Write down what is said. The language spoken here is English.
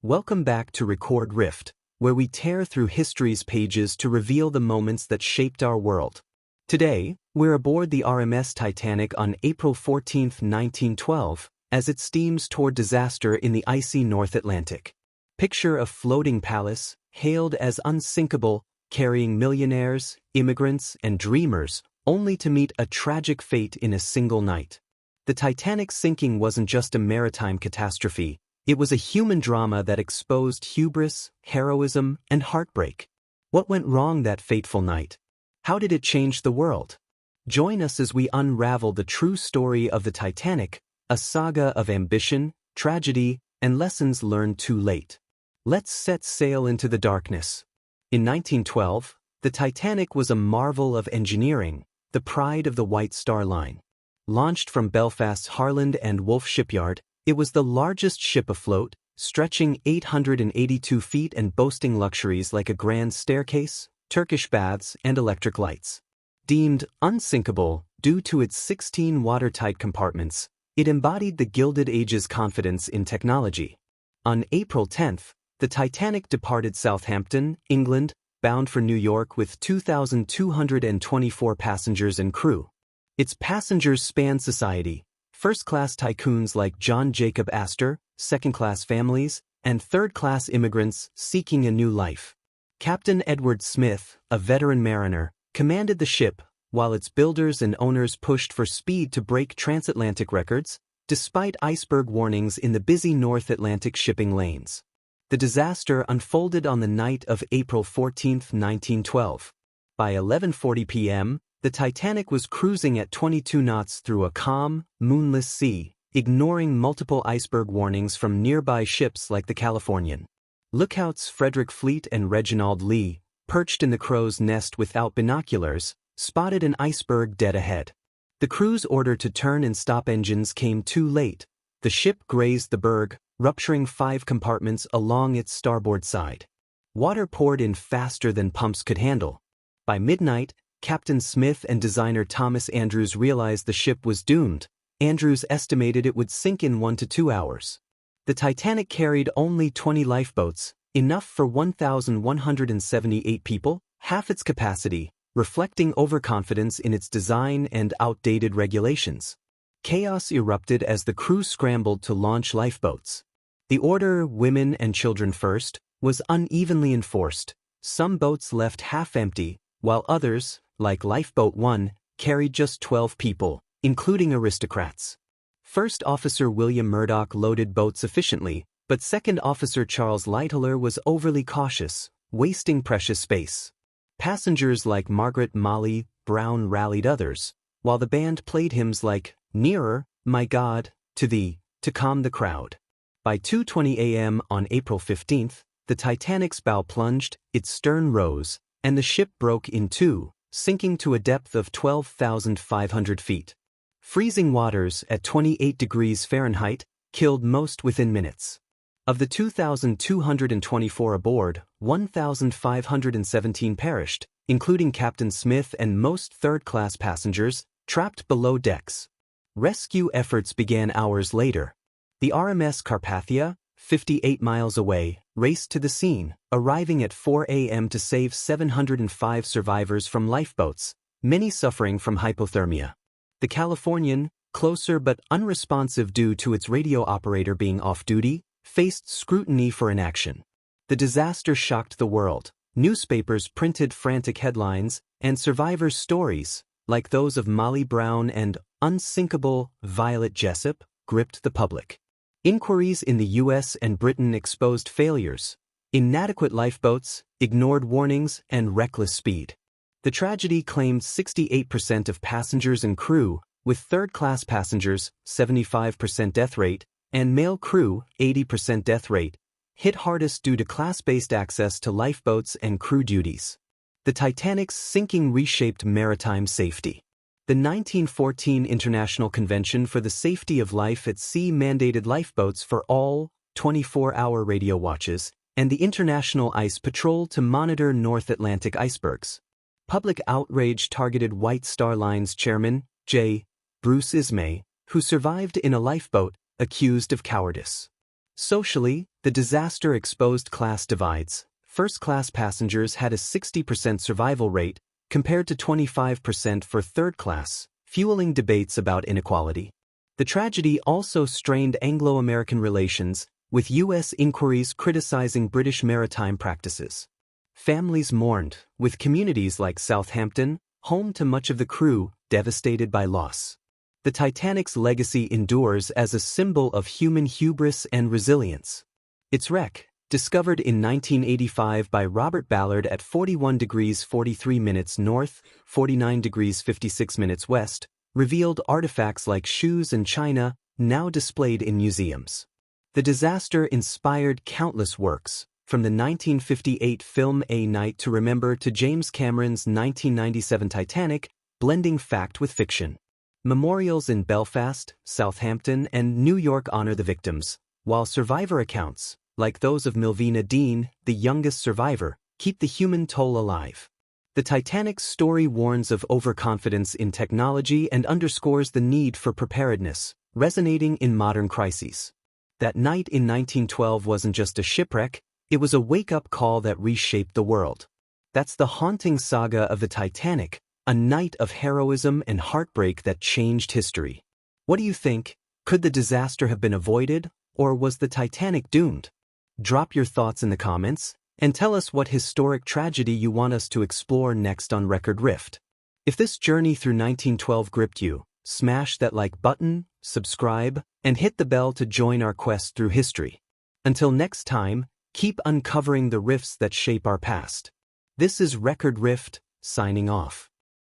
Welcome back to Record Rift, where we tear through history's pages to reveal the moments that shaped our world. Today, we're aboard the RMS Titanic on April 14, 1912, as it steams toward disaster in the icy North Atlantic. Picture a floating palace, hailed as unsinkable, carrying millionaires, immigrants, and dreamers, only to meet a tragic fate in a single night. The Titanic's sinking wasn't just a maritime catastrophe, it was a human drama that exposed hubris, heroism, and heartbreak. What went wrong that fateful night? How did it change the world? Join us as we unravel the true story of the Titanic, a saga of ambition, tragedy, and lessons learned too late. Let's set sail into the darkness. In 1912, the Titanic was a marvel of engineering, the pride of the White Star Line. Launched from Belfast's Harland and Wolff shipyard, it was the largest ship afloat, stretching 882 feet and boasting luxuries like a grand staircase, Turkish baths, and electric lights. Deemed unsinkable due to its 16 watertight compartments, it embodied the Gilded Age's confidence in technology. On April 10th, the Titanic departed Southampton, England, bound for New York with 2,224 passengers and crew. Its passengers spanned society, first-class tycoons like John Jacob Astor, second-class families, and third-class immigrants seeking a new life. Captain Edward Smith, a veteran mariner, commanded the ship, while its builders and owners pushed for speed to break transatlantic records, despite iceberg warnings in the busy North Atlantic shipping lanes. The disaster unfolded on the night of April 14, 1912. By 11:40 p.m., the Titanic was cruising at 22 knots through a calm, moonless sea, ignoring multiple iceberg warnings from nearby ships like the Californian. Lookouts Frederick Fleet and Reginald Lee, perched in the crow's nest without binoculars, spotted an iceberg dead ahead. The crew's order to turn and stop engines came too late. The ship grazed the berg, rupturing 5 compartments along its starboard side. Water poured in faster than pumps could handle. By midnight, Captain Smith and designer Thomas Andrews realized the ship was doomed. Andrews estimated it would sink in 1 to 2 hours. The Titanic carried only 20 lifeboats, enough for 1,178 people, half its capacity, reflecting overconfidence in its design and outdated regulations. Chaos erupted as the crew scrambled to launch lifeboats. The order, women and children first, was unevenly enforced. Some boats left half empty, while others, like Lifeboat 1, carried just 12 people, including aristocrats. First Officer William Murdoch loaded boats efficiently, but Second Officer Charles Lightoller was overly cautious, wasting precious space. Passengers like Margaret Molly Brown rallied others, while the band played hymns like "Nearer, My God, to Thee," to calm the crowd. By 2:20 a.m. on April 15th, the Titanic's bow plunged, its stern rose, and the ship broke in two, sinking to a depth of 12,500 feet. Freezing waters at 28 degrees Fahrenheit killed most within minutes. Of the 2,224 aboard, 1,517 perished, including Captain Smith and most third-class passengers, trapped below decks. Rescue efforts began hours later. The RMS Carpathia, 58 miles away, raced to the scene, arriving at 4 a.m. to save 705 survivors from lifeboats, many suffering from hypothermia. The Californian, closer but unresponsive due to its radio operator being off-duty, faced scrutiny for inaction. The disaster shocked the world. Newspapers printed frantic headlines, and survivors' stories, like those of Molly Brown and unsinkable Violet Jessup, gripped the public. Inquiries in the U.S. and Britain exposed failures, inadequate lifeboats, ignored warnings, and reckless speed. The tragedy claimed 68% of passengers and crew, with third-class passengers, 75% death rate, and male crew, 80% death rate, hit hardest due to class-based access to lifeboats and crew duties. The Titanic's sinking reshaped maritime safety. The 1914 International Convention for the Safety of Life at Sea mandated lifeboats for all 24-hour radio watches and the International Ice Patrol to monitor North Atlantic icebergs. Public outrage targeted White Star Line's chairman, J. Bruce Ismay, who survived in a lifeboat, accused of cowardice. Socially, the disaster exposed class divides. First-class passengers had a 60% survival rate, compared to 25% for third class, fueling debates about inequality. The tragedy also strained Anglo-American relations, with U.S. inquiries criticizing British maritime practices. Families mourned, with communities like Southampton, home to much of the crew, devastated by loss. The Titanic's legacy endures as a symbol of human hubris and resilience. Its wreck, discovered in 1985 by Robert Ballard at 41 degrees 43 minutes north, 49 degrees 56 minutes west, revealed artifacts like shoes and china, now displayed in museums. The disaster inspired countless works, from the 1958 film A Night to Remember to James Cameron's 1997 Titanic, blending fact with fiction. Memorials in Belfast, Southampton, and New York honor the victims, while survivor accounts, like those of Milvina Dean, the youngest survivor, keep the human toll alive. The Titanic's story warns of overconfidence in technology and underscores the need for preparedness, resonating in modern crises. That night in 1912 wasn't just a shipwreck, it was a wake-up call that reshaped the world. That's the haunting saga of the Titanic, a night of heroism and heartbreak that changed history. What do you think? Could the disaster have been avoided, or was the Titanic doomed? Drop your thoughts in the comments, and tell us what historic tragedy you want us to explore next on Record Rift. If this journey through 1912 gripped you, smash that like button, subscribe, and hit the bell to join our quest through history. Until next time, keep uncovering the rifts that shape our past. This is Record Rift, signing off.